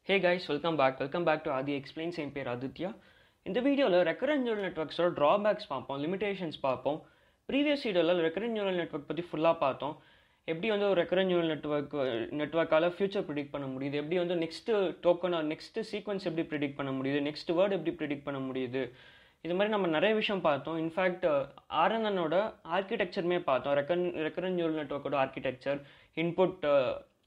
Hey guys, welcome back. Welcome back to Adi Explains. என் பேர் ஆதித்யா. இந்த வீடியோவில் ரெக்கரண்ட் நியூரல் நெட்வொர்க்ஸோட ட்ராபேக்ஸ் பார்ப்போம், லிமிடேஷன்ஸ் பார்ப்போம். ப்ரீவியஸ் வீடியோவில் ரெக்கரண்ட் நியூரல் நெட்வொர்க் பற்றி ஃபுல்லாக பார்த்தோம். எப்படி வந்து ஒரு ரெக்கரண்ட் நியூரல் நெட்வொர்க்கால் ஃபியூச்சர் ப்ரிடிக்ட் பண்ண முடியுது, எப்படி வந்து நெக்ஸ்ட்டு டோக்கன் நெக்ஸ்ட்டு சீக்வன்ஸ் எப்படி ப்ரிடிக்ட் பண்ண முடியுது, நெக்ஸ்ட் வேர்டு எப்படி ப்ரிடிக்ட் பண்ண முடியுது, இது மாதிரி நம்ம நிறைய விஷயம் பார்த்தோம். இன்ஃபேக்ட் ஆர்என்எனோட ஆர்கிடெக்சருமே பார்த்தோம். ரெக்கரண்ட் நியூரல் நெட்வொர்க்கோட architecture,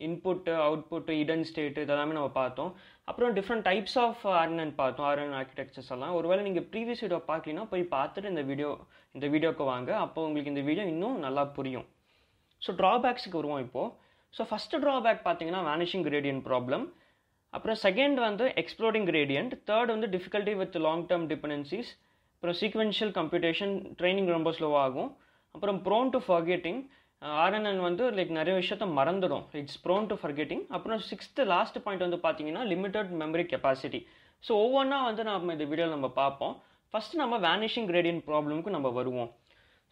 input output hidden state இதெல்லாமே நம்ம பார்த்தோம். அப்புறம் டிஃப்ரெண்ட் டைப்ஸ் ஆஃப் ஆர்என்என் பார்த்தோம், ஆர்என் ஆர்கிடெக்சர்ஸ் எல்லாம். ஒருவேளை நீங்கள் ப்ரீவியஸ் வீடியோ பார்க்கலன்னா போய் பார்த்துட்டு இந்த வீடியோக்கு வாங்க, அப்போ உங்களுக்கு இந்த வீடியோ இன்னும் நல்லா புரியும். ஸோ ட்ராபேக்ஸுக்கு வருவோம் இப்போது. ஸோ ஃபஸ்ட்டு ட்ராபேக் பார்த்தீங்கன்னா வேனிஷிங் கிரேடியன்ட் ப்ராப்ளம். அப்புறம் செகண்ட் வந்து எக்ஸ்ப்ளோடிங் கிரேடியன்ட். தேர்ட் வந்து difficulty with long term dependencies. அப்புறம் சீக்வென்ஷியல் கம்ப்யூட்டேஷன் ட்ரைனிங் ரொம்ப ஸ்லோவாகும். அப்புறம் ப்ரோன் டு ஃபர்கெட்டிங். ஆர்என்என் வந்து நிறைய விஷயத்த மறந்துடும், இட்ஸ் ப்ரோன் டு ஃபர்கெட்டிங். அப்புறம் சிக்ஸ்த்து லாஸ்ட் பாயிண்ட் வந்து பார்த்தீங்கன்னா லிமிட்டட் மெமரி கெப்பாசிட்டி. ஸோ ஒவ்வொன்றா வந்து நம்ம இந்த வீடியோவில் நம்ம பார்ப்போம். ஃபஸ்ட்டு நம்ம வேனிஷிங் கிரேடியன்ட் ப்ராப்ளமுக்கு நம்ம வருவோம்.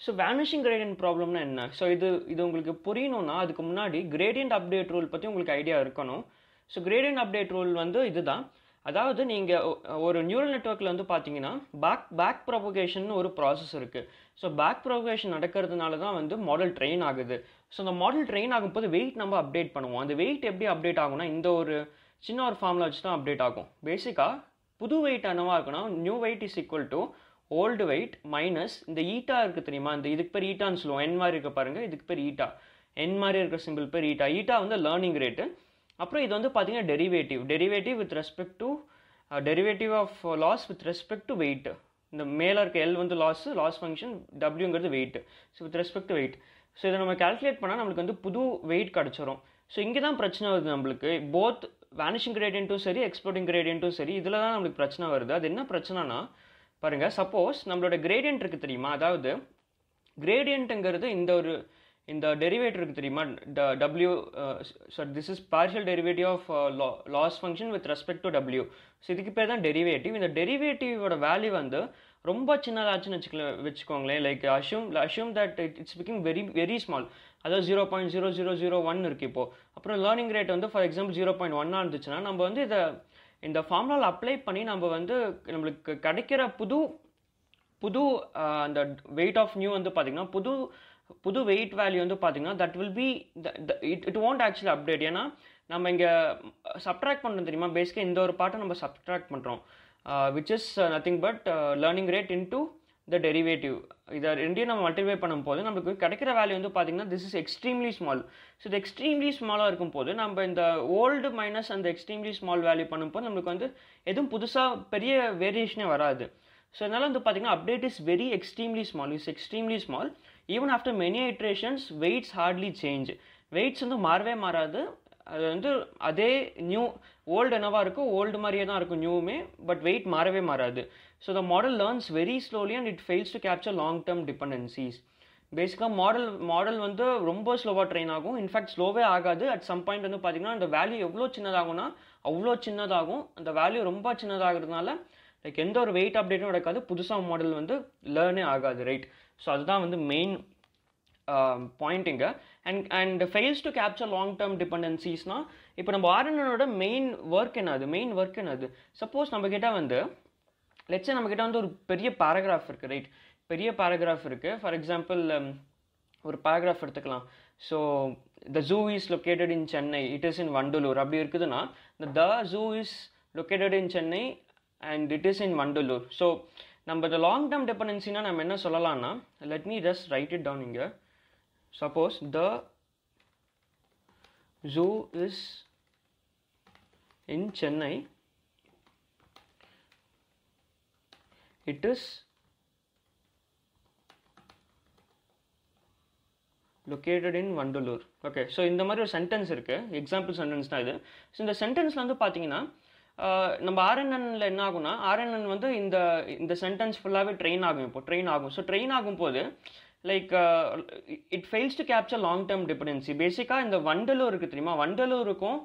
ஸோ வேனிஷிங் கிரேடியன்ட் ப்ராப்ளம்னா என்ன? ஸோ இது உங்களுக்கு புரியணும்னா அதுக்கு முன்னாடி கிரேடியன்ட் அப்டேட் ரூல் பற்றி உங்களுக்கு ஐடியா இருக்கணும். ஸோ கிரேடியன்ட் அப்டேட் ரூல் வந்து இதுதான். அதாவது நீங்கள் ஒரு நியூரல் நெட்வொர்க்கில் வந்து பார்த்தீங்கன்னா பேக் ப்ரொபகேஷன் ஒரு ப்ராசஸ் இருக்குது. ஸோ பேக் ப்ரொபகேஷன் நடக்கிறதுனால தான் வந்து மாடல் ட்ரெயின் ஆகுது. ஸோ அந்த மாடல் ட்ரெயின் ஆகும்போது வெயிட் நம்ம அப்டேட் பண்ணுவோம். அந்த வெயிட் எப்படி அப்டேட் ஆகும்னா இந்த ஒரு சின்ன ஒரு ஃபார்முலா வச்சு தான் அப்டேட் ஆகும். பேசிக்காக புது வெயிட் என்னவா இருக்குன்னா new weight is equal to old weight minus இந்த ஈட்டா இருக்குது தெரியுமா, இந்த இதுக்கு பேர் ஈட்டான்னு சொல்லுவோம். என் மாதிரி இருக்க பாருங்கள், இதுக்கு பேர் ஈட்டா. என் மாதிரி இருக்கிற சிம்பிள் பேர் ஈட்டா. ஈட்டா வந்து லேர்னிங் ரேட்டு. அப்புறம் இது வந்து பார்த்தீங்கன்னா derivative with respect to derivative of loss with respect to weight. இந்த மேலே இருக்க எல் வந்து லாஸ் ஃபங்க்ஷன், டபிள்யூங்கிறது weight. So with respect to weight. So இதை நம்ம கால்குலேட் பண்ணால் நம்மளுக்கு வந்து புது வெயிட் கிடச்சிரும். ஸோ இங்கே தான் பிரச்சனை வருது நம்மளுக்கு. போத் வேனிஷிங் கிரேடியன்ட்டும் சரி, எக்ஸ்ப்ளோடிங் கிரேடியன்ட்டும் சரி, இதில் தான் நம்மளுக்கு பிரச்சனை வருது. அது என்ன பிரச்சனைனா பாருங்கள், சப்போஸ் நம்மளோட கிரேடியன்ட் இருக்குது தெரியுமா, அதாவது கிரேடியன்ட்டுங்கிறது இந்த டெரிவேட்டிவ் இருக்குது தெரியுமா, W. So this is partial derivative of loss function with respect to W. So இதுக்கு பேர் தான் டெரிவேட்டிவ். இந்த டெரிவேட்டிவோட வேல்யூ வந்து ரொம்ப சின்னதாச்சுன்னு வச்சுக்கோங்களேன். Like assume that it's becoming very very small. அதாவது 0.0001 இருக்குது இப்போது. அப்புறம் லேர்னிங் ரேட் வந்து ஃபார் எக்ஸாம்பிள் 0.1 இருந்துச்சுன்னா நம்ம வந்து இந்த ஃபார்முலாவில் அப்ளை பண்ணி நம்ம வந்து நம்மளுக்கு கிடைக்கிற புது அந்த வெயிட் ஆஃப் நியூ வந்து பார்த்திங்கன்னா புது வெயிட் வேல்யூ வந்து பார்த்திங்கன்னா that will be it won't actually update. ஏன்னா நம்ம இங்கே சப்ட்ராக்ட் பண்ணுறோம் தெரியுமா, பேசிக்காக இந்த ஒரு பார்ட்டை நம்ம சப்ட்ராக்ட் பண்ணுறோம், which is nothing but learning rate into the derivative. இதை ரெண்டையும் நம்ம மல்டிப்ளை பண்ணும்போது நம்மளுக்கு கிடைக்கிற வேல்யூ வந்து பார்த்திங்கன்னா this is extremely small. So இது எக்ஸ்ட்ரீம்லி ஸ்மாலாக இருக்கும் போது நம்ம இந்த ஓல்டு மைனஸ் அந்த எக்ஸ்ட்ரீம்லி ஸ்மால் வேல்யூ பண்ணும்போது நம்மளுக்கு வந்து எதுவும் புதுசாக பெரிய வேரியேஷனே வராது. ஸோ அதனால் வந்து பார்த்திங்கன்னா update is very extremely small. Even after many iterations weights hardly change. Weights வந்து மாறவே மாறாது. அது வந்து அதே ஓல்டு என்னவா இருக்கும், ஓல்டு மாதிரியே தான் இருக்கும் நியூவுமே, பட் வெயிட் மாறவே மாறாது. So the model learns very slowly and it fails to capture long term dependencies. பேசிக்காக மாடல் வந்து ரொம்ப ஸ்லோவாக ட்ரெயின் ஆகும். இன்ஃபேக்ட் ஸ்லோவே ஆகாது. அட் சம் பாயிண்ட் வந்து பார்த்திங்கன்னா அந்த வேல்யூ எவ்வளோ சின்னதாகும்னா அவ்வளோ சின்னதாகும். அந்த வேல்யூ ரொம்ப சின்னதாகிறதுனால லைக் எந்த ஒரு வெயிட் அப்டேட்டும் நடக்காது, புதுசாக மாடல் வந்து லேர்னே ஆகாது, ரைட்? ஸோ அதுதான் வந்து மெயின் பாயிண்ட் இங்கே. And fails to capture long term டிபெண்டன்சிஸ்னால் இப்போ நம்ம ஆர்என்எனோட மெயின் ஒர்க் என்னது? சப்போஸ் நம்மக்கிட்ட வந்து லெட்ஸே நம்மக்கிட்ட வந்து ஒரு பெரிய பேராகிராஃப் இருக்குது, ரைட்? பெரிய பேராகிராஃப் இருக்குது. ஃபார் எக்ஸாம்பிள் ஒரு பேராகிராஃப் எடுத்துக்கலாம். So the zoo is located in Chennai, it is in Vandalur அப்படி இருக்குதுன்னா the zoo is located in Chennai and it is in Vandalur. So நம்ம the long term dependency na நம்ம என்ன சொல்லலாம்னா, let me just write it down இங்க. Suppose the zoo is in Chennai, it is located in Vandalur. Okay, so இந்த மாதிரி ஒரு sentence இருக்குது, example sentence தான் இது. ஸோ இந்த சென்டென்ஸில் வந்து பார்த்தீங்கன்னா நம்ம ஆர்என்என்ல என்ன ஆகும்னா, ஆர்என்என் வந்து இந்த சென்டென்ஸ் ஃபுல்லாகவே ட்ரெயின் ஆகும். ஸோ ட்ரெயின் ஆகும்போது like it fails to capture long term dependency. பேசிக்காக இந்த வண்டலூர் இருக்குது தெரியுமா, வண்டலூருக்கும்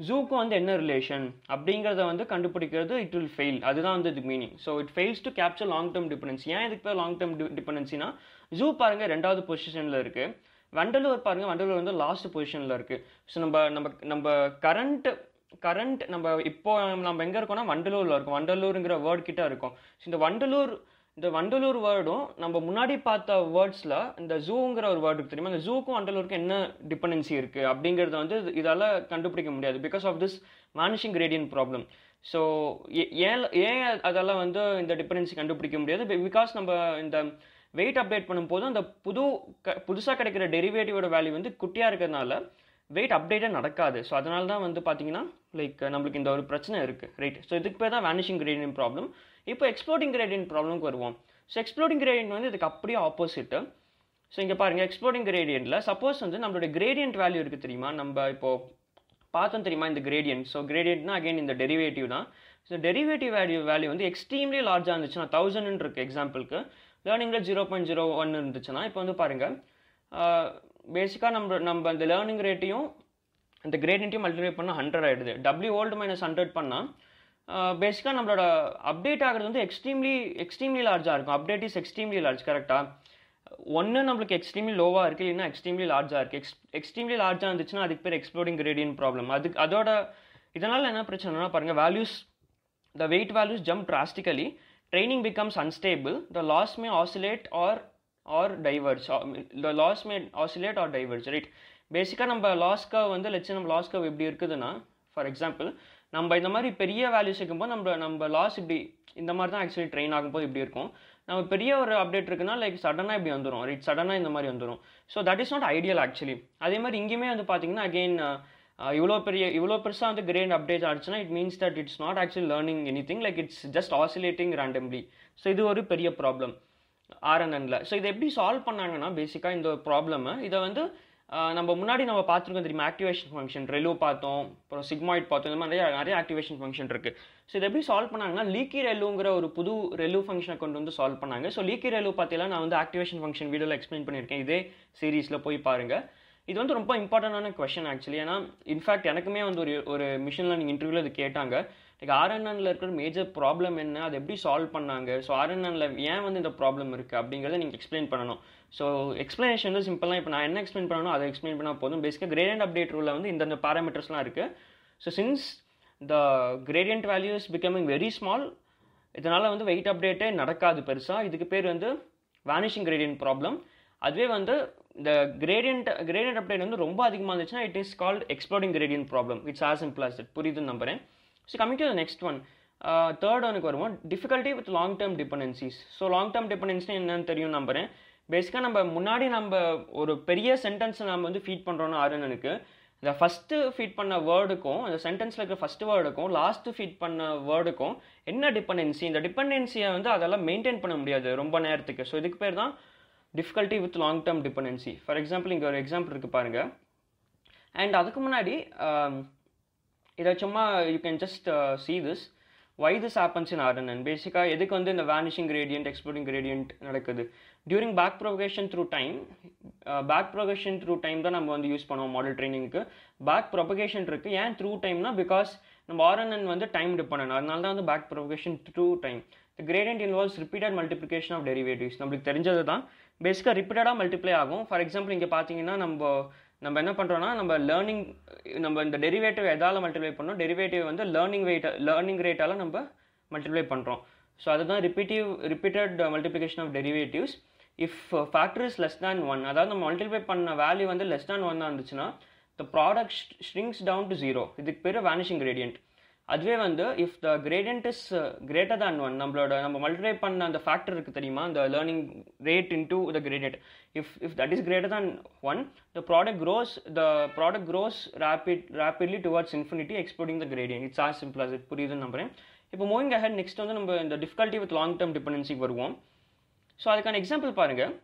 ஜூக்கும் வந்து என்ன ரிலேஷன் அப்படிங்கிறத வந்து கண்டுபிடிக்கிறது இட் வில் ஃபெயில். அதுதான் வந்து இது meaning. So it fails to capture long term dependency. ஏன் இதுக்கு பேர் லாங் டேர்ம் டிபெண்டன்சினா, ஜூ பாருங்கள் 2வது பொசிஷனில் இருக்குது, வண்டலூர் பாருங்கள், வண்டலூர் வந்து லாஸ்ட் பொசிஷனில் இருக்குது. ஸோ நம்ம கரண்ட் கரண்ட் நம்ம இப்போ நம்ம எங்கே இருக்கோம்னா வண்டலூரில் இருக்கோம். வண்டலூருங்கிற வேர்ட் கிட்ட இருக்கோம். ஸோ இந்த வண்டலூர் வேர்டும் நம்ம முன்னாடி பார்த்த வேர்ட்ஸில் இந்த ஜூங்கிற ஒரு வேர்டு தெரியுமா, அந்த ஜூக்கும் வண்டலூருக்கும் என்ன டிபெண்டன்சி இருக்குது அப்படிங்கிறத வந்து இதால் கண்டுபிடிக்க முடியாது because of this vanishing gradient problem. So ஏன் அதெல்லாம் வந்து இந்த டிபெண்டன்சி கண்டுபிடிக்க முடியாது? பிகாஸ் நம்ம இந்த வெயிட் அப்டேட் பண்ணும்போது அந்த புதுசாக கிடைக்கிற டெரிவேட்டிவோட வேல்யூ வந்து குட்டியாக இருக்கிறதுனால வெயிட் அப்டேட்டே நடக்காது. ஸோ அதனால தான் வந்து பார்த்தீங்கன்னா லைக் நம்மளுக்கு இந்த ஒரு பிரச்சனை இருக்குது, ரைட்? ஸோ இதுக்கு பேர் தான் வேனிஷிங் கிரேடியன்ட் ப்ராப்ளம். இப்போ எக்ஸ்ப்ளோடிங் கிரேடியன்ட் ப்ராப்ளம்க்கு வருவோம். ஸோ எக்ஸ்ப்ளோடிங் கிரேடியன்ட் வந்து இதுக்கு அப்படியே ஆப்போசிட்டு. ஸோ இங்கே பாருங்கள், எக்ஸ்ப்ளோடிங் கிரேடியன்ட்டில் சப்போஸ் வந்து நம்மளோட கிரேடியன்ட் வேல்யூ இருக்குது தெரியுமா, நம்ம இப்போது பார்த்தோம் தெரியுமா இந்த கிரேடியன்ட். ஸோ கிரேடியன்ட்னா அகைன் இந்த டெரிவேட்டிவ் தான். ஸோ டெரிவேட்டிவ் வேல்யூ வந்து எக்ஸ்ட்ரீம்லி லார்ஜாக இருந்துச்சுன்னா 1000 இருக்குது எக்ஸாம்பிளுக்கு, லேர்னிங்கில் 0.01 இருந்துச்சுன்னா, இப்போ வந்து பாருங்கள் பேசிக்காக நம்ம இந்த லேர்னிங் ரேட்டையும் இந்த கிரேடியன்ட்டையும் மல்டிப்ளை பண்ணால் 100 ஆகிடுது. W ஓல்டு -100 பண்ணால் பேசிக்காக நம்மளோட அப்டேட் ஆகிறது வந்து எக்ஸ்ட்ரீம்லி லார்ஜாக இருக்கும். அப்டேட் இஸ் எக்ஸ்ட்ரீம்லி லார்ஜ், கரெக்டாக? ஒன்று நம்மளுக்கு எக்ஸ்ட்ரீம்லி லோவாக இருக்குது, இல்லைன்னா எக்ஸ்ட்ரீம்லி லார்ஜாக இருக்குது. எக்ஸ்ட்ரீம்லி லார்ஜாக இருந்துச்சுன்னா அதுக்கு பேர் எக்ஸ்ப்ளோடிங் கிரேடியன்ட் ப்ராப்ளம். அதோட இதனால் என்ன பிரச்சனைனா பாருங்கள், the weight values jump drastically, training becomes unstable, the loss may oscillate or diverge. The loss may oscillate or diverge, right? பேசிக்காக நம்ம லாஸ் கர்வ் வந்து நம்ம லாஸ் கர்வ் எப்படி இருக்குதுன்னா, ஃபார் எக்ஸாம்பிள் நம்ம இந்த மாதிரி பெரிய வேல்யூஸ் இருக்கும்போது நம்ம லாஸ் இப்படி இந்த மாதிரி தான் ஆக்சுவலி ட்ரெயின் ஆகும்போது இப்படி இருக்கும். நம்ம பெரிய ஒரு அப்டேட் இருக்குன்னா லைக் சடனாக இப்படி வந்துடும், ரைட்? சடனாக இந்த மாதிரி வந்துடும். So that is not ideal actually. அதே மாதிரி இங்கேயுமே வந்து பார்த்தீங்கன்னா அகெயின் இவ்வளோ பெருசாக வந்து கிரேட் அப்டேட் ஆச்சுன்னா it means that it's not actually learning anything, like it's just oscillating randomly. So இது ஒரு பெரிய ப்ராப்ளம் RNNல. ஸோ இதை எப்படி சால்வ் பண்ணாங்கன்னா பேசிக்காக இந்த ப்ராப்ளமை இதை வந்து நம்ம முன்னாடி நம்ம பார்த்துருக்கோம் தெரியுமா, ஆக்டிவேஷன் ஃபங்க்ஷன் ரெலு பார்த்தோம், அப்புறம் சிக்மாய்ட் பார்த்தோம், இந்த மாதிரி நிறைய ஆக்டிவேஷன் ஃபங்க்ஷன் இருக்குது. ஸோ இதை எப்படி சால்வ் பண்ணாங்கன்னா லீக்கி ரெலுங்கிற ஒரு புது ரெலு ஃபங்க்ஷனை கொண்டு வந்து சால்வ் பண்ணாங்க. ஸோ லீக்கி ரெலு பார்த்தீங்கன்னா நான் வந்து ஆக்டிவேஷன் ஃபங்க்ஷன் வீடியோவில் எக்ஸ்பிளைன் பண்ணியிருக்கேன், இதே சீரீஸில் போய் பாருங்கள். இது வந்து ரொம்ப இம்பார்ட்டண்டான கொஸ்டின் ஆக்சுவலி. ஏன்னா இன்ஃபேக்ட் எனக்குமே வந்து ஒரு மிஷின் லேர்னிங் இன்டர்வியூவில் இது கேட்டாங்க, லைக் RNNல இருக்கிற மேஜர் ப்ராப்ளம் என்ன, அதை எப்படி சால்வ் பண்ணாங்க, ஸோ RNNல ஏன் வந்து இந்த ப்ராப்ளம் இருக்குது அப்படிங்கிறத நீங்கள் எக்ஸ்பிளைன் பண்ணணும். ஸோ எக்ஸ்பிளனேஷன் வந்து சிம்பிளாக இப்போ நான் என்ன எக்ஸ்பிளைன் பண்ணணும் அதை எக்ஸ்பிளைன் பண்ணால் போதும். பேசிக்காக கிரேடியன்ட் அப்டேட் ரூலில் வந்து இந்த பேராமீட்டர்ஸ்லாம் இருக்குது. So since the gradient value is becoming very small, இதனால் வந்து வெயிட் அப்டேட்டே நடக்காது பெருசாக. இதுக்கு பேர் வந்து வேனிஷிங் கிரேடியன்ட் ப்ராப்ளம். அதுவே வந்து இந்த கிரேடியன்ட் அப்டேட் வந்து ரொம்ப அதிகமாக இருந்துச்சுன்னா it is called exploding gradient problem. It's as simple as it. புரியுதுன்னு நம்புறேன். So coming to the next one, third ஒனுக்கு வருவோம், difficulty with long term dependencies. So long term dependency என்னன்னு தெரியும் நம்புறேன். பேசிக்காக நம்ம ஒரு பெரிய சென்டென்ஸை நம்ம வந்து ஃபீட் பண்ணுறோன்னா RNNக்கு இந்த ஃபஸ்ட்டு ஃபீட் பண்ண வேர்டுக்கும் அந்த சென்டென்ஸில் இருக்கிற ஃபஸ்ட்டு வேர்டுக்கும் லாஸ்ட்டு ஃபீட் பண்ண வேர்டுக்கும் என்ன டிபெண்டன்சி, இந்த டிபெண்டன்சியை வந்து அதெல்லாம் மெயின்டைன் பண்ண முடியாது ரொம்ப நேரத்துக்கு. ஸோ இதுக்கு பேர் தான் difficulty with long term dependency. For example இங்கே ஒரு எக்ஸாம்பிள் இருக்குது பாருங்கள். அண்ட் அதுக்கு முன்னாடி இதை சும்மா you can just see this, why this happens in RNN. பேசிக்காக எதுக்கு வந்து இந்த வேனிஷிங் கிரேடியன்ட் எக்ஸ்ப்ளோடிங் கிரேடியன்ட் நடக்குது during back propagation through time தான் நம்ம வந்து யூஸ் பண்ணுவோம் மாடல் ட்ரைனிங்க்கு. பேக் ப்ரொபகேஷன் இருக்குது. ஏன் த்ரூ டைம்னா பிகாஸ் நம்ம RNN வந்து டைம் டிபெண்டன்ட், அதனால தான் வந்து back propagation through time. The gradient involves repeated multiplication of derivatives. நம்மளுக்கு தெரிஞ்சது தான், பேசிக்காக ரிப்பீட்டடாக மல்டிப்ளை ஆகும். ஃபார் எக்ஸாம்பிள் இங்கே பார்த்தீங்கன்னா நம்ம என்ன பண்ணுறோன்னா நம்ம இந்த டெரிவேட்டிவ் எதால் மல்டிப்ளை பண்ணோம், டெரிவேட்டிவ் வந்து லேர்னிங் ரேட்டால் நம்ம மல்டிப்ளை பண்ணுறோம். ஸோ அதுதான் repeated multiplication of derivatives. If factor is less than 1, அதாவது நம்ம மல்டிப்ளை பண்ண வேல்யூ வந்து லெஸ் தேன் 1 இருந்துச்சுன்னா த ப்ராடக்ட் ஷ்ரிங்க்ஸ் டவுன் டு 0. இதுக்கு பேர் வேனிஷிங் கிரேடியன்ட். அதுவே வந்து if the gradient is greater than 1, நம்ம மல்டிப்ளை பண்ண அந்த ஃபேக்டர் இருக்குது தெரியுமா, the learning rate into the gradient, if that is greater than 1, the product grows rapidly towards infinity, exploding the gradient. It's as simple as it. புரியுதுன்னு நம்புறேன். இப்போ moving ahead next வந்து நம்ம இந்த டிஃபிகல்ட்டி வித் லாங் டேர்ம் டிபெண்டன்சிக்கு வருவோம். So அதுக்கான example பாருங்கள்.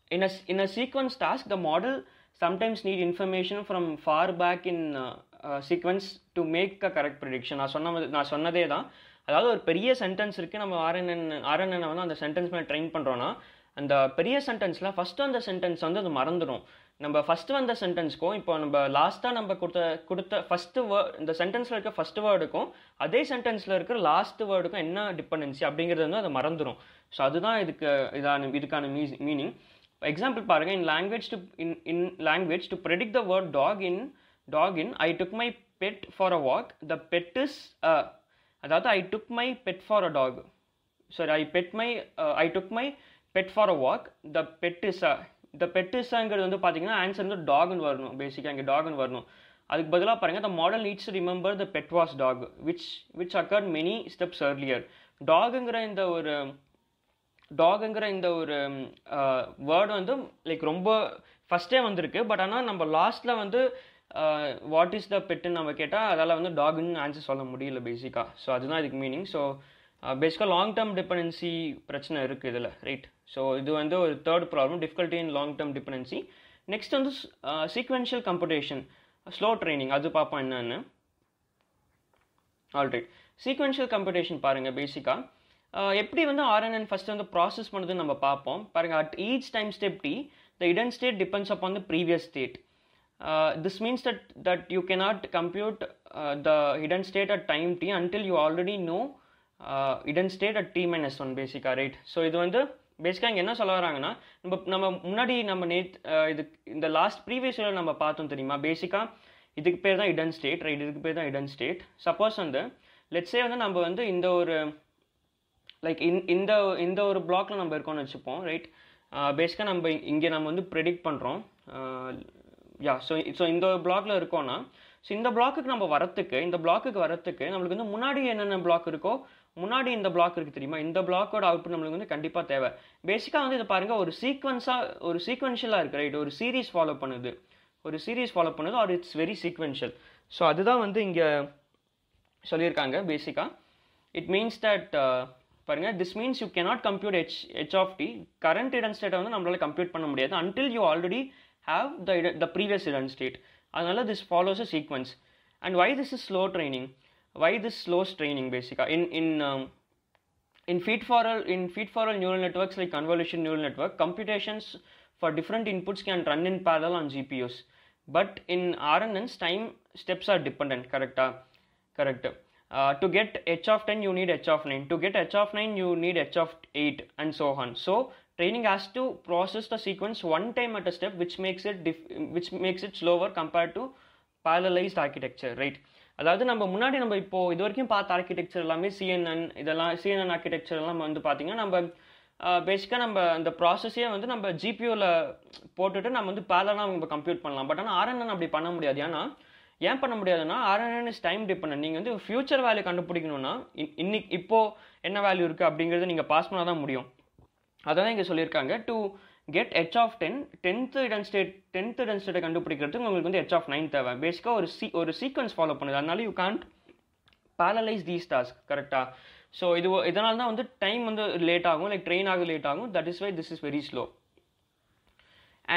in a sequence task, the model sometimes need information from far back in sequence to make a correct prediction. நான் சொன்னதே தான். அதாவது ஒரு பெரிய சென்டென்ஸ் இருக்குது, நம்ம RNN வந்து அந்த சென்டென்ஸ் மேலே ட்ரெயின் பண்ணுறோன்னா அந்த பெரிய சென்டென்ஸில் ஃபஸ்ட்டு அந்த சென்டென்ஸ் வந்து அது மறந்துடும். நம்ம ஃபஸ்ட்டு வந்த சென்டென்ஸ்க்கும் இப்போ நம்ம லாஸ்ட்டாக நம்ம கொடுத்த ஃபஸ்ட்டு இந்த சென்டென்ஸில் இருக்க ஃபஸ்ட்டு வேர்டுக்கும் அதே சென்டென்ஸில் இருக்கிற லாஸ்ட் வேர்டுக்கும் என்ன டிபெண்டன்சி அப்படிங்கிறது வந்து அதை மறந்துடும். ஸோ அதுதான் இதுக்கான மீனிங். எக்ஸாம்பிள் பாருங்கள். in language to predict the word dog in I took my pet for a walk, the pet is அதாவது I took my pet for a dog. Sorry, I took my pet for a walk, the pet is the pet is ங்கிறது வந்து பார்த்தீங்கன்னா answer வந்து டாக்னு வரணும். பேசிக்காக இங்கே டாக்னு வரணும். அதுக்கு பதிலாக பாருங்கள், the model needs to remember the pet was dog which occurred many steps earlier. டாகுங்கிற இந்த ஒரு வேர்டு வந்து லைக் ரொம்ப ஃபஸ்ட்டே வந்திருக்கு. பட் ஆனால் நம்ம லாஸ்ட்டில் வந்து வாட் இஸ் த பெட்டுன்னு நம்ம கேட்டால் அதால் வந்து டாகுன்னு ஆன்சர் சொல்ல முடியல பேசிக்காக. ஸோ அதுதான் இதுக்கு மீனிங். ஸோ பேசிக்காக லாங் டேர்ம் டிபெண்டன்சி பிரச்சனை இருக்குது இதில், ரைட்? ஸோ இது வந்து ஒரு தேர்ட் ப்ராப்ளம், டிஃபிகல்ட்டி இன் லாங் டேர்ம் டிபெண்டன்சி. நெக்ஸ்ட் வந்து சீக்வென்ஷியல் கம்ப்யூட்டேஷன், ஸ்லோ ட்ரைனிங், அது பார்ப்போம் என்னன்னு. ஆல்ரைட், சீக்வென்ஷியல் கம்ப்யூட்டேஷன் பாருங்கள். பேசிக்காக எப்படி வந்து ஆர்என்என் ஃபஸ்ட்டு வந்து ப்ராசஸ் பண்ணுறதுன்னு நம்ம பார்ப்போம். பாருங்கள், at each time step T the hidden state depends upon the previous state. This means that you cannot compute the hidden state at time t until you already know hidden state at t minus 1 பேசிக்காக, right? So இது வந்து பேசிக்காக இங்கே என்ன சொல்ல வராங்கன்னா, நம்ம முன்னாடி நம்ம இது இந்த லாஸ்ட் ப்ரீவியஸ் இயரில் நம்ம பார்த்தோம் தெரியுமா? பேசிக்காக இதுக்கு பேர் தான் hidden state, ரைட்? இதுக்கு பேர் தான் hidden state. சப்போஸ் வந்து லெட்ஸே வந்து நம்ம வந்து இந்த ஒரு லைக் இந்த ஒரு பிளாக்ல நம்ம இருக்கோம்னு வச்சுப்போம், ரைட்? பேசிக்காக நம்ம வந்து ப்ரெடிக்ட் பண்ணுறோம். ஸோ இந்த பிளாக்ல இருக்கோன்னா, ஸோ இந்த பிளாக்குக்கு நம்ம இந்த பிளாக்குக்கு வரத்துக்கு நம்மளுக்கு வந்து முன்னாடி என்னென்ன பிளாக் இருக்கோ, முன்னாடி இந்த பிளாக் இருக்குது தெரியுமா? இந்த பிளாக்கோட அவுட்புட் நம்மளுக்கு வந்து கண்டிப்பாக தேவை. பேசிக்காக வந்து இதை பாருங்கள், ஒரு சீக்வென்ஷியலாக இருக்குது, ரைட்? ஒரு சீரீஸ் ஃபாலோ பண்ணுது or it's very sequential. So அதுதான் வந்து இங்கே சொல்லியிருக்காங்க. பேசிக்காக இட் மீன்ஸ் தட் பாருங்க, this means you cannot compute h of t, current hidden ஸ்டேட்டை வந்து நம்மளால் கம்ப்யூட் பண்ண முடியாது until you already have the previous hidden state. அதனால this follows a sequence. And why this is slow training? Why this slow training? Basically in feed-forward neural networks like convolution neural network, computations for different inputs can run in parallel on GPUs. But in RNNs, time steps are dependent. Correct. To get h of 10 you need h of 9, to get h of 9 you need h of 8, and so on. So training has to process the sequence one time at a step, which makes it slower compared to parallelized architecture, right? அதாவது நம்ம இப்போ இது வரைக்கும் பார்த்த architecture எல்லாமே CNN architecture எல்லாம் வந்து பார்த்தீங்கன்னா, நம்ம பேசிக்காக நம்ம அந்த ப்ராசஸே வந்து நம்ம ஜிபியூவில் போட்டுட்டு நம்ம வந்து பேரலாக நம்ம கம்ப்யூட் பண்ணலாம். பட் ஆனால் ஆர்என்என் அப்படி பண்ண முடியாது. ஏன் பண்ண முடியாதுன்னா, ஆர்என்என் இஸ் டைம் டிபெண்டன்ட். நீங்கள் வந்து ஃபியூச்சர் வேல்யூ கண்டுபிடிக்கணும்னா இப்போ என்ன வேல்யூ இருக்குது அப்படிங்கிறத நீங்கள் பாஸ் பண்ணால் தான் முடியும். அதான் இங்கே சொல்லியிருக்காங்க, to get h of 10, tenth hidden state கண்டுபிடிக்கிறதுக்கு உங்களுக்கு வந்து h of 9 தேவை. பேசிக்காக ஒரு சீக்வன்ஸ் ஃபாலோ பண்ணுது. அதனால you can't parallelize these tasks, கரெக்டாக? ஸோ இதனால தான் வந்து டைம் வந்து லேட் ஆகும், லைக் ட்ரெயின் ஆக லேட் ஆகும். That is why this is very slow.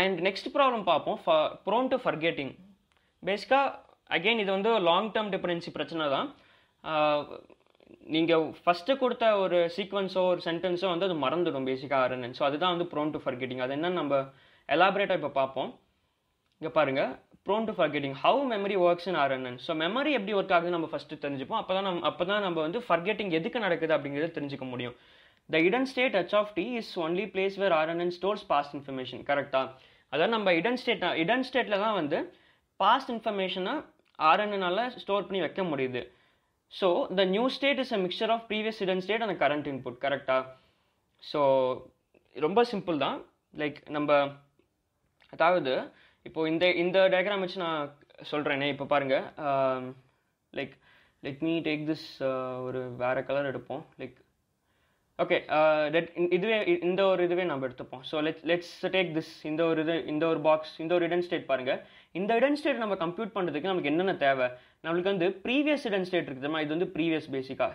And next problem பார்ப்போம், ப்ரோன் டு ஃபர்கெட்டிங். பேசிக்காக அகெயின் இது வந்து லாங் டேர்ம் டிபெண்டன்சி பிரச்சனை தான். நீங்கள் ஃபஸ்ட்டு கொடுத்த ஒரு சீக்வன்ஸோ ஒரு சென்டென்ஸோ வந்து அது மறந்துடும் பேசிக்காக ஆர்என்என். ஸோ அதுதான் வந்து ப்ரோன் டு ஃபர்கெட்டிங். அது என்னன்னு நம்ம எலாபரேட்டாக இப்போ பார்ப்போம். இங்கே பாருங்கள், prone to forgetting, how memory works in RNN. So memory எப்படி ஒர்க் ஆகுது நம்ம ஃபஸ்ட்டு தெரிஞ்சுப்போம். அப்போ தான் நம்ம வந்து ஃபர்கெட்டிங் எதுக்கு நடக்குது அப்படிங்கிறத தெரிஞ்சுக்க முடியும். த hidden state h of t is only place where RNN stores past information. கரெக்டாக? அதாவது நம்ம hidden stateல தான் வந்து பாஸ்ட் இன்ஃபர்மேஷனை ஆர்என்என்னால ஸ்டோர் பண்ணி வைக்க முடியுது. So the new state is a mixture of previous hidden state and current input. கரெக்டாக? ஸோ ரொம்ப சிம்பிள் தான். லைக் நம்ம அதாவது இப்போ இந்த டயக்ராம் வச்சு நான் சொல்கிறேனே, இப்போ பாருங்கள், like let me take this, ஒரு வேறு கலர் எடுப்போம். லைக் ஓகே, இதுவே நம்ம எடுத்துப்போம். ஸோ லெட்ஸ் டேக் திஸ், இந்த ஒரு பாக்ஸ், இந்த ஒரு hidden state பாருங்கள். இந்த hidden state நம்ம கம்ப்யூட் பண்ணுறதுக்கு நமக்கு என்னென்ன தேவை? நம்மளுக்கு வந்து ப்ரீவியஸ் hidden state இருக்குதுமா, இது வந்து ப்ரீவியஸ், பேசிக்காக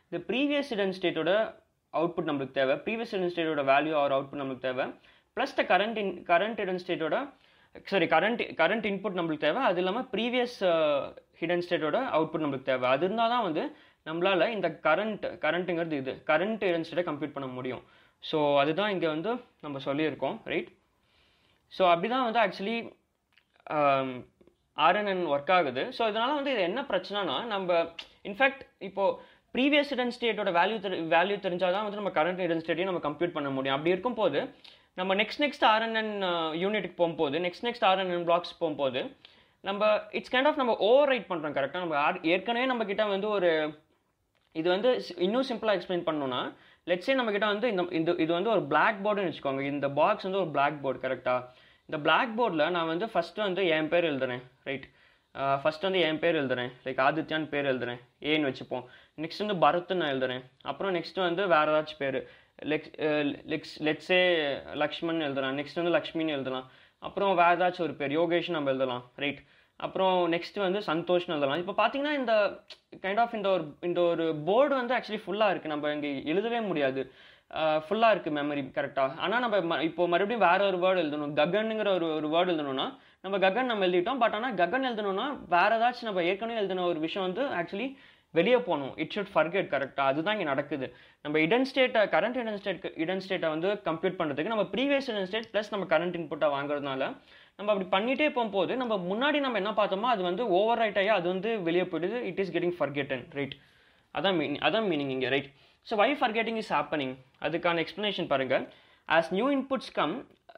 இந்த ப்ரீவியஸ் hidden stateோட அவுட்புட் நம்மளுக்கு தேவை, ப்ரீவியஸ் hidden stateோட வேல்யூ ஆர் அவுட்புட் நம்மளுக்கு தேவை, ப்ளஸ் த கரண்ட் hidden stateோட கரண்ட் இன்புட் நம்மளுக்கு தேவை. அது இல்லாமல் ப்ரீவியஸ் hidden stateோட அவுட்புட் நம்மளுக்கு தேவை. அது இருந்தால் தான் வந்து நம்மளால் இந்த கரண்ட்டுங்கிறது கரண்ட் hidden state கம்ப்யூட் பண்ண முடியும். ஸோ அதுதான் இங்கே வந்து நம்ம சொல்லியிருக்கோம், ரைட்? ஸோ அப்படி தான் வந்து ஆக்சுவலி ஆர்என்என் ஒர்க் ஆகுது. ஸோ இதனால் வந்து இது என்ன பிரச்சனைனா, நம்ம இன்ஃபேக்ட் இப்போது ப்ரீவியஸ் hidden stateோட வேல்யூ தெரிஞ்சால் தான் வந்து நம்ம கரண்ட் hidden stateயும் நம்ம கம்ப்யூட் பண்ண முடியும். அப்படி இருக்கும்போது நம்ம நெக்ஸ்ட் ஆர்என்என் யூனிட்டுக்கு போகும்போது, நெக்ஸ்ட் ஆர்என்என் பிளாக்ஸ் போகும்போது நம்ம இட்ஸ் கைண்ட் ஆஃப் நம்ம ஓவர் ரைட் பண்ணுறோம் கரெக்டாக. நம்ம ஏற்கனவே நம்ம கிட்ட வந்து ஒரு இது வந்து இன்னும் சிம்பிளாக எக்ஸ்பிளைன் பண்ணணும்னா, லெட்ஸே நம்ம கிட்ட வந்து இது வந்து ஒரு பிளாக் போர்டுன்னு வச்சுக்கோங்க. இந்த பாக்ஸ் வந்து ஒரு பிளாக் போர்டு கரெக்டாக. இந்த பிளாக் போர்டில் நான் வந்து ஃபஸ்ட்டு வந்து என் பேர் எழுதுறேன், ரைட். ஃபஸ்ட் வந்து என் பேர் எழுதுறேன், லைக் ஆதித்யான்னு பேர் எழுதுறேன், ஏன்னு வச்சுப்போம். நெக்ஸ்ட் வந்து பரத்ன்னு நான் எழுதுறேன். அப்புறம் நெக்ஸ்ட் வந்து வேறு ஏதாச்சும் பேர், லெட்ஸே லக்ஷ்மன் எழுதலாம். நெக்ஸ்ட் வந்து லக்ஷ்மின்னு எழுதலாம். அப்புறம் வேறு ஏதாச்சும் ஒரு பேர் யோகேஷ் நம்ம எழுதலாம், ரைட். அப்புறம் நெக்ஸ்ட் வந்து சந்தோஷ்னு எழுதலாம். இப்போ பார்த்தீங்கன்னா இந்த கைண்ட் ஆஃப் இந்த ஒரு போர்டு வந்து ஆக்சுவலி ஃபுல்லாக இருக்குது. நம்ம இங்கே எழுதவே முடியாது, ஃபுல்லாக இருக்குது மெமரி கரெக்டாக. ஆனால் நம்ம இப்போ மறுபடியும் வேறு ஒரு வேர்டு எழுதணும், ககனுங்கிற ஒரு வேர்டு எழுதணும்னா நம்ம ககன் நம்ம எழுதிட்டோம். பட் ஆனால் ககன் எழுதணும்னா வேறு ஏதாச்சும் நம்ம ஏற்கனவே எழுதின ஒரு விஷயம் வந்து ஆக்சுவலி வெளியே போகணும். இட் ஷுட் ஃபர்கெட் கரெக்டாக. அதுதான் இங்கே நடக்குது. நம்ம இடன் ஸ்டேட்டை கரண்ட் இடன் ஸ்டேட்டை வந்து கம்ப்யூட் பண்ணுறதுக்கு நம்ம ப்ரீவியஸ் இடன் ஸ்டேட் ப்ளஸ் நம்ம கரண்ட் இன்புட்டை வாங்குறதுனால நம்ம அப்படி பண்ணிகிட்டே போகும்போது நம்ம முன்னாடி நம்ம என்ன பார்த்தோமோ அது வந்து ஓவர் ரைட் ஆகி அது வந்து வெளியே போயிடுது. It is getting forgotten, right. அதான் மீனிங் இங்கே, right. So why forgetting is happening, அதுக்கான எக்ஸ்ப்ளனேஷன் பாருங்கள். As new inputs come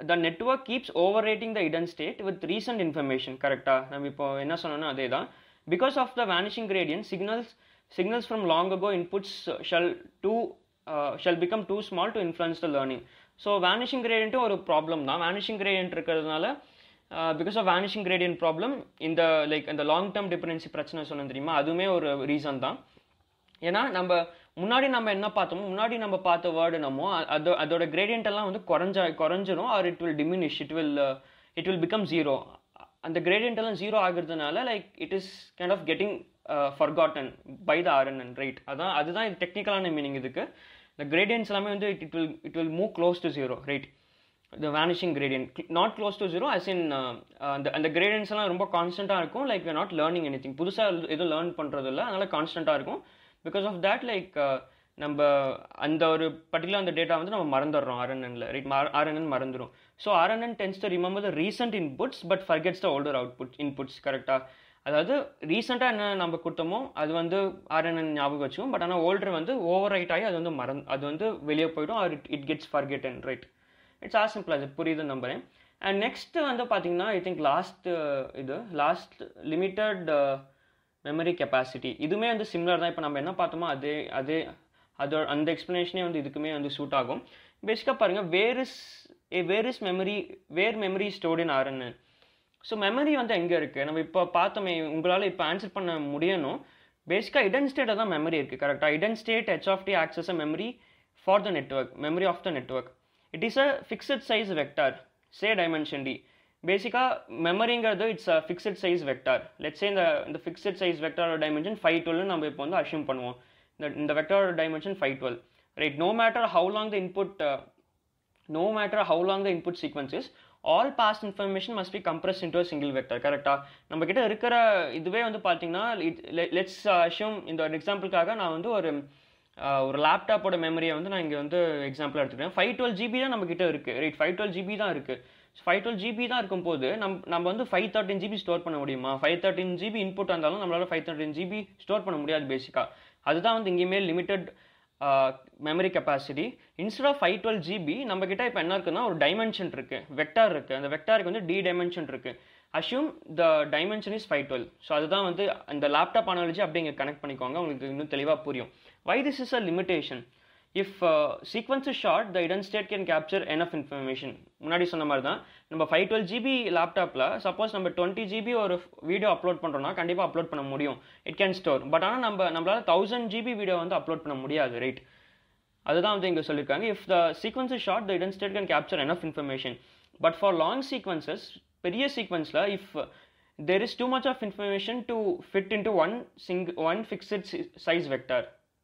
the network keeps overrating the hidden state with recent information, கரெக்டாக. நம்ம இப்போ என்ன சொன்னோன்னா அதே தான். Because of the vanishing gradient, signals from long ago inputs shall become too small to influence the learning. So vanishing gradient ஒரு problem தான். vanishing gradient இருக்கிறதுனால because of vanishing gradient problem இந்த லைக் இந்த லாங் டேர்ம் டிபெண்டன்சி பிரச்சனை சொன்னது தெரியுமா, அதுவுமே ஒரு ரீசன் தான். ஏன்னா நம்ம முன்னாடி நம்ம என்ன பார்த்தோமோ, முன்னாடி நம்ம பார்த்த வேர்டு என்னமோ அதோட கிரேடியன்ட் எல்லாம் வந்து குறைஞ்சிரும், or it will diminish, it will become zero. அந்த கிரேடியன்ட் எல்லாம் ஜீரோ ஆகுறதுனால like it is kind of getting forgotten by the RNN, right. அதுதான் இது டெக்னிக்கலான மீனிங். இதுக்கு இந்த கிரேடியன்ட்ஸ் எல்லாமே வந்து it will move close to zero, right. the vanishing gradient, not close to zero as in அந்த கிரேடியன்ட்ஸ் எல்லாம் ரொம்ப கான்ஸ்டண்ட்டாக இருக்கும். Like we are not learning anything, புதுசாக எதுவும் லேர்ன் பண்ணுறது இல்லை, அதனால் கான்ஸ்டண்ட்டாக இருக்கும். பிகாஸ் ஆஃப் தேட் லைக் நம்ம அந்த ஒரு பர்டிகுலர் அந்த டேட்டா வந்து நம்ம மறந்துடுறோம் RNNல, ரைட். RNN மறந்துடும். So RNN tends to remember the recent inputs but forgets the older inputs, கரெக்டாக. அதாவது ரீசெண்டாக என்ன நம்ம கொடுத்தோமோ அது வந்து RNN ஞாபகம் வச்சுக்கும். பட் ஆனால் ஓல்டர் வந்து ஓவர் ரைட் ஆகி அது வந்து வெளியே போய்டும், or it gets forgotten, right. It's as simple அது புரியுதுன்னு நம்புறேன். அண்ட் நெக்ஸ்ட் வந்து பார்த்தீங்கன்னா I think last limited memory capacity. இதுவுமே வந்து சிமிலர் தான். இப்போ நம்ம என்ன பார்த்தோமோ அதோட அந்த எக்ஸ்ப்ளனேஷனே வந்து இதுக்குமே வந்து சூட் ஆகும். பேசிக்காக பாருங்கள், where memory stored in RNN. So memory வந்து எங்கே இருக்குது, நம்ம இப்போ பார்த்தோமே, உங்களால் இப்போ ஆன்சர் பண்ண முடியணும். பேசிக்காக இடன் ஸ்டேட்டை தான் மெமரி இருக்குது, கரெக்டாக. இடன் state h of t acts as a memory for the network, memory of the network. It is a fixed size vector, say dimension d. பேசிக்காக மெமரிங்கிறது it's a fixed size vector. Let's say இந்த fixed size வெக்டாரோட dimension 512 நம்ம இப்போ வந்து assume பண்ணுவோம். இந்த வெக்டாரோட dimension 512, right. No matter how long the input sequence is, all past information must be compressed into a single vector, கரெக்டாக. நம்ம கிட்ட இருக்கிற இதுவே வந்து பார்த்தீங்கன்னா லெட்ஸ் அஷ்யூம் இந்த ஒரு எக்ஸாம்பிளுக்காக நான் வந்து ஒரு லேப்டாப்போட மெமரியை வந்து நான் இங்கே வந்து எக்ஸாம்பிள் எடுத்துக்கிறேன். 512 GB தான் நம்ம கிட்ட இருக்குது, ரைட். 512 GB தான் இருக்குது. 512 GB தான் இருக்கும்போது நம்ம வந்து 513 GB ஸ்டோர் பண்ண முடியுமா? 513 GB இன்புட் இருந்தாலும் நம்மளால 513 GB ஸ்டோர் பண்ண முடியாது பேசிக்காக. அதுதான் வந்து இங்கேயுமே limited memory capacity. Instead of 512 GB நம்ம கிட்ட இப்போ என்ன இருக்குன்னா ஒரு டைமென்ஷன் இருக்குது, வெக்டார் இருக்குது. அந்த வெக்டாருக்கு வந்து d டைமென்ஷன் இருக்குது. Assume the dimension is 512. So அதுதான் வந்து அந்த லேப்டாப் அனாலஜி அப்படி இங்கே கனெக்ட் பண்ணிக்கோங்க, உங்களுக்கு இன்னும் தெளிவாக புரியும். Why this is a limitation? If sequence is short, the hidden state can capture enough information. முன்னாடி சொன்ன மாதிரி தான் நம்ம 512 GB லேப்டாப்பில் சப்போஸ் நம்ம 20 GB ஒரு வீடியோ அப்லோட் பண்ணுறோம்னா கண்டிப்பாக அப்லோட் பண்ண முடியும், இட் கேன் ஸ்டோர். பட் ஆனால் நம்மளால் 1000 GB வீடியோ வந்து அப்லோட் பண்ண முடியாது, ரைட். அதுதான் வந்து இங்கே சொல்லியிருக்காங்க. If the sequence is short, the hidden state can capture enough information. But for long sequences, பெரிய சீக்வன்ஸில் if there is too much of information to fit into one fixed size vector,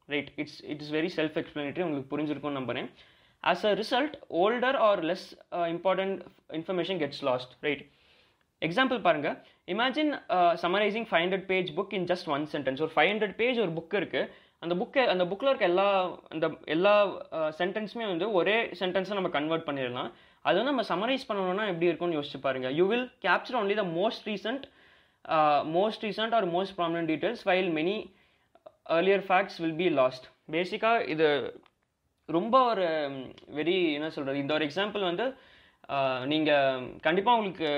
right, it is very self explanatory, உங்களுக்கு புரிஞ்சிருக்கும் நம்புறேன். As a result, older or less important information gets lost, right. Example பாருங்க, imagine summarising 500 page book in just one sentence. ஒரு 500 page ஒரு book இருக்கு. அந்த புக்கில் இருக்க எல்லா சென்டென்ஸுமே வந்து ஒரே சென்டென்ஸை நம்ம கன்வெர்ட் பண்ணிடலாம். அது வந்து நம்ம சம்மரைஸ் பண்ணணும்னா எப்படி இருக்கும்னு யோசிச்சு பாருங்க. You will capture only the most recent or most prominent details while many earlier facts will be lost. பேசிக்காக இது ரொம்ப ஒரு வெரி என்ன சொல்கிறது, இந்த ஒரு எக்ஸாம்பிள் வந்து நீங்கள் கண்டிப்பாக உங்களுக்கு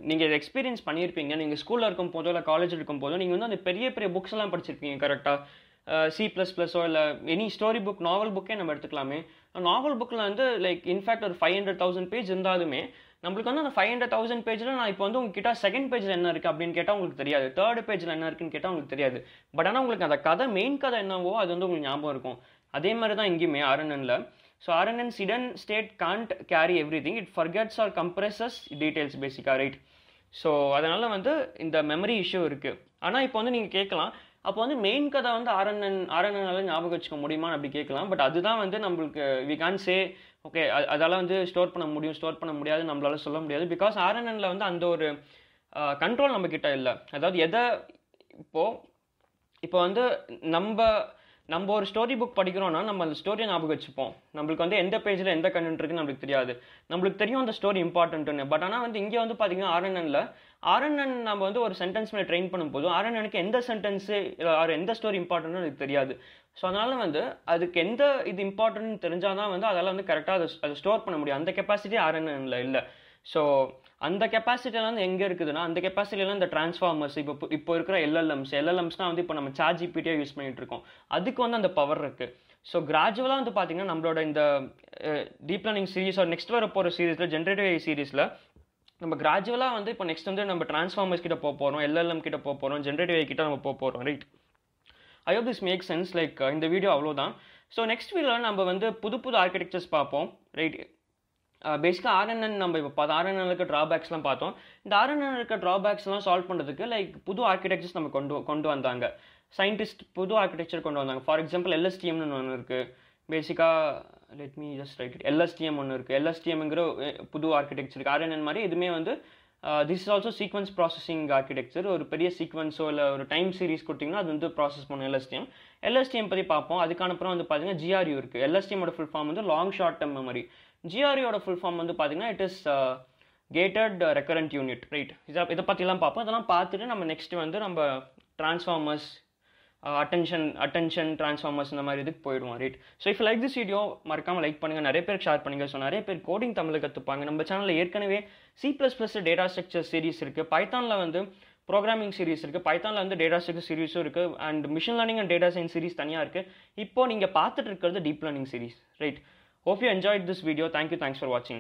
நீங்கள் இதை எக்ஸ்பீரியன்ஸ் பண்ணியிருப்பீங்க. நீங்கள் ஸ்கூலில் இருக்கும் போதோ இல்லை காலேஜில் இருக்கும் போதோ நீங்கள் வந்து அந்த பெரிய பெரிய புக்ஸ் எல்லாம் படிச்சிருப்பீங்க கரெக்டாக. C++ஓ இல்லை எனி ஸ்டோரி புக், நாவல் புக்கே நம்ம எடுத்துக்கலாமே. நாவல் புக்கில் வந்து லைக் இன்ஃபேக்ட் ஒரு 500,000 பேஜ் இருந்தாலுமே நம்மளுக்கு வந்து அந்த 500,000 பேஜில் நான் இப்போ வந்து உங்ககிட்ட செகண்ட் பேஜில் என்ன இருக்குது அப்படின்னு கேட்டால் உங்களுக்கு தெரியாது, தேர்ட் பேஜில் என்ன இருக்குன்னு கேட்டால் உங்களுக்கு தெரியாது. பட் ஆனால் உங்களுக்கு அந்த கதை, மெயின் கதை என்னவோ அது வந்து உங்களுக்கு ஞாபகம் இருக்கும். அதே மாதிரி தான் இங்கேயுமே RNNல. So RNN's hidden state can't carry everything, it forgets or compresses details பேசிக்காக, ரைட்? ஸோ அதனால் வந்து இந்த மெமரி இஷ்யூ இருக்குது. ஆனால் இப்போ வந்து நீங்கள் கேட்கலாம், அப்போ வந்து மெயின் கதை வந்து RNNால ஞாபகம் வச்சுக்க முடியுமான்னு அப்படி கேட்கலாம். பட் அதுதான் வந்து நம்மளுக்கு வி கான் சே ஓகே அதால் வந்து ஸ்டோர் பண்ண முடியும், ஸ்டோர் பண்ண முடியாது நம்மளால சொல்ல முடியாது. பிகாஸ் RNNல வந்து அந்த ஒரு கண்ட்ரோல் நம்மக்கிட்ட இல்லை. அதாவது எதை இப்போ வந்து நம்ம ஒரு ஸ்டோரி புக் படிக்கிறோன்னா நம்ம அந்த ஸ்டோரியை ஞாபகம் வச்சுப்போம். நம்மளுக்கு வந்து எந்த பேஜில் எந்த கண்டென்ட் இருக்குன்னு நம்மளுக்கு தெரியாது. நம்மளுக்கு தெரியும் அந்த ஸ்டோரி இம்பார்ட்டன்ட்டுன்னு. பட் ஆனால் வந்து இங்கே வந்து பார்த்தீங்கன்னா RNN நம்ம வந்து ஒரு சென்டென்ஸ் மேலே ட்ரெயின் பண்ணும்போது RNNக்கு எந்த சென்டென்ஸு எந்த ஸ்டோரி இம்பார்ட்டன்ட்னு எனக்கு தெரியாது. ஸோ அதனால் வந்து அதுக்கு எந்த இது இம்பார்ட்டன்ட்னு தெரிஞ்சால் தான் வந்து அதெல்லாம் வந்து கரெக்டாக அதை ஸ்டோர் பண்ண முடியும். அந்த கெப்பாசிட்டி RNNல இல்லை. ஸோ அந்த கெப்பாசிட்டியெல்லாம் வந்து எங்கே இருக்குதுன்னா, அந்த கெப்பாசிட்டியெல்லாம் இந்த டிரான்ஸ்ஃபார்மர்ஸ், இப்போ இருக்கிற எல்எல்எம்ஸ்னால் வந்து இப்போ நம்ம ChatGPT யூஸ் பண்ணிகிட்டு இருக்கோம். அதுக்கு வந்து அந்த பவர் இருக்குது. ஸோ கிராஜுவலாக வந்து பார்த்திங்கன்னா நம்மளோட இந்த டீப் லேர்னிங் சீரிஸ் நெக்ஸ்ட் வர போகிற சீரீஸில், ஜென்ரேட்டிவ் AI சீரிஸில் நம்ம கிராஜுவலாக வந்து இப்போ நெக்ஸ்ட் வந்து நம்ம டிரான்ஸ்ஃபார்மர்ஸ் கிட்ட போக போகிறோம், LLM கிட்ட போக போகிறோம், ஜென்ரேட்டிவ் AI கிட்ட நம்ம போக போகிறோம், right? I hope this make sense. Like இந்த வீடியோ அவ்வளோதான். ஸோ நெக்ஸ்ட் வீடியோவில் நம்ம வந்து புது ஆர்கிடெக்சர்ஸ் பார்ப்போம், ரைட்? பேசிக்காக RNN நம்ம இப்போ RNN இருக்க ட்ராபேக்ஸ்லாம் பார்த்தோம். இந்த RNN இருக்க ட்ராபேக்ஸ்லாம் சால்வ் பண்ணுறதுக்கு லைக் புது ஆர்கிடெக்சர்ஸ் நம்ம கொண்டு வந்தாங்க. சயின்டிஸ்ட் புது ஆர்கிடெக்சர் கொண்டு வந்தாங்க. ஃபார் எக்ஸாம்பிள் LSTMன்னு ஒன்று இருக்குது. பேசிக்காக let me just right LSTM ஒன்று இருக்குது. LSTMங்கிற புது ஆர்கிடெக்சர் இருக்குது. RNN மாதிரி இதுவுமே வந்து this is also sequence processing architecture. ஒரு பெரிய சீக்வன்ஸோ இல்லை ஒரு டைம் சீரிஸ் கொடுத்தீங்கன்னா அது வந்து ப்ராசஸ் பண்ணும் LSTM பற்றி பார்ப்போம். அதுக்கப்புறம் வந்து பார்த்தீங்கன்னா GRU இருக்குது. LSTMோட ஃபுல் ஃபார்ம் வந்து லாங் ஷார்ட் டர்ம் மெமரி. GRUவோட ஃபுல் ஃபார்ம் வந்து பார்த்தீங்கன்னா it is gated recurrent unit, right? இதை பற்றிலாம் பார்ப்போம். இதெல்லாம் பார்த்துட்டு நம்ம நெக்ஸ்ட் வந்து நம்ம டிரான்ஸ்ஃபார்மர்ஸ், அட்டென்ஷன் டிரான்ஸ்ஃபார்மர்ஸ் இந்த மாதிரி இதுக்கு போயிடுவோம், right? So if like this video மறக்காமல் லைக் பண்ணுங்கள், நிறைய பேருக்கு ஷேர் பண்ணுங்கள். ஸோ நிறைய பேர் கோடிங் தமிழ் கற்றுப்பாங்க. நம்ம சேனலில் ஏற்கனவே C++ டேட்டா ஸ்ட்ரக்சர் சீரிஸ் இருக்குது. பைத்தானில் வந்து ப்ரோக்ராமிங் சீரிஸ் இருக்குது. பைத்தானில் வந்து டேட்டா ஸ்ட்ரக்சர் சீரிஸும் இருக்குது. And machine learning and data science series தனியாக இருக்குது. இப்போது நீங்கள் பார்த்துட்டு இருக்கிறது deep learning series, right? Hope you enjoyed this video. Thanks for watching.